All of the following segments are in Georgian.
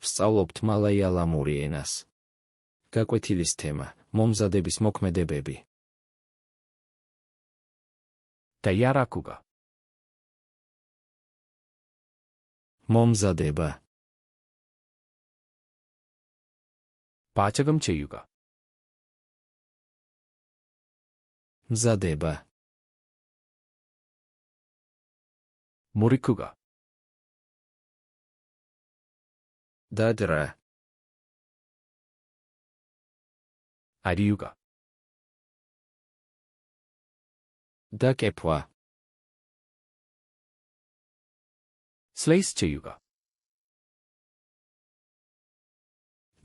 ვსწავლობთ მალაიალამური ენას. გაკვეთილის თემა: მომზადების მოქმედებები. Tayarakuga. მომზადება. పాచకం చేయుగా. მზადება. మురికుగా. დადრა. అరియుగా. დაკეფვა. స్లైస్ చేయుగా.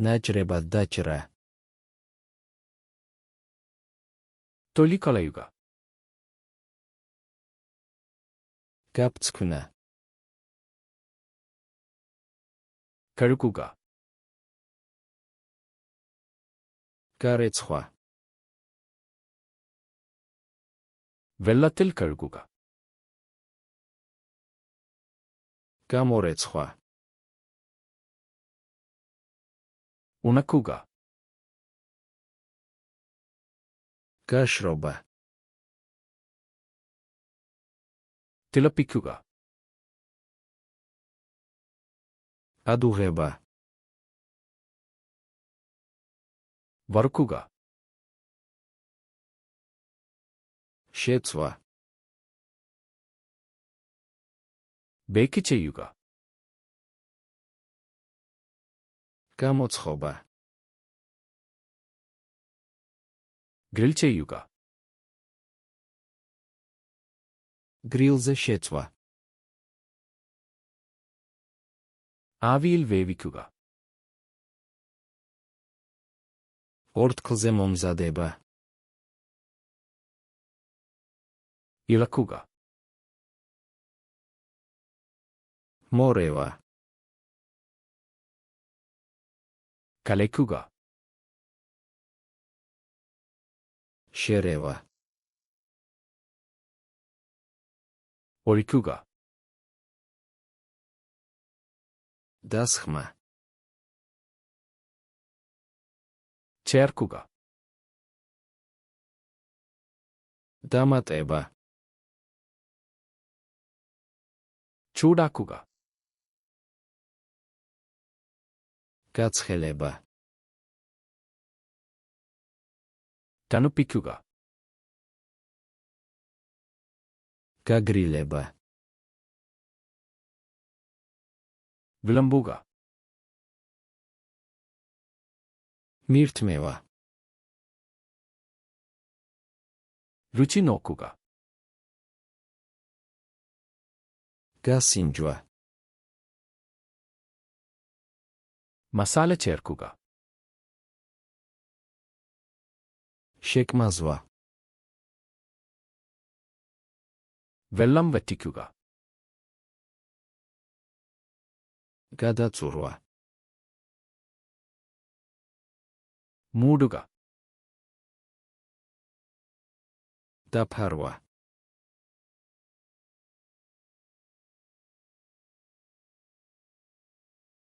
ნაჭრებად დაჭრა. తొలి కలయుగా. გაფცქნა. కడుకుగా. გარეცხვა. వెల్లతిల్ కడుకుగా. გამორეცხვა. ఉనకుగా. გაშრობა. తిలపికుగా. ადუღება. వరకుగా. შეცვა. బేకి చేయుగా. გამოცხობა. గ్రిల్ చేయుగా. გრილზე შეცვა. ఆవిల్ వేవికుగా. ორთქლზე მომზადება. ఇలకుగా. მორევა. కలెకుగా. შერევა. ఒరికుగా. დასხმა. చేర్కుగా. დამატება. చూడాకుగా. გაცხელება. తనుపికుగా. გაგრილება. విలంబుగా. მირთმევა. రుచి నోకుగా. გასინჯვა. మసాలా చేర్కుగా. შეკმაზვა. వెల్లం వెట్టికుగా. გადაწურვა. మూడుగా. დაფარვა.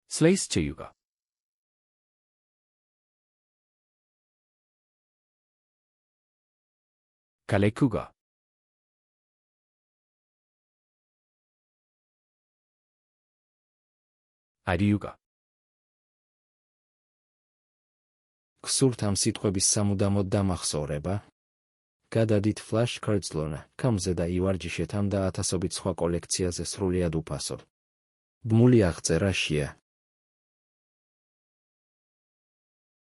స్లైస్ చేయుగా. కలెకుగా. అరియుగా. გსურთ ამ სიტყვების სამუდამოდ დამახსოვრება? გადადით ფლაშ ქორწლონა, კამზე და ივარჯიშეთ ამ და ათასობით სხვა კოლექციაზე სრულიად უფასოდ. ბმული აღწერაშია.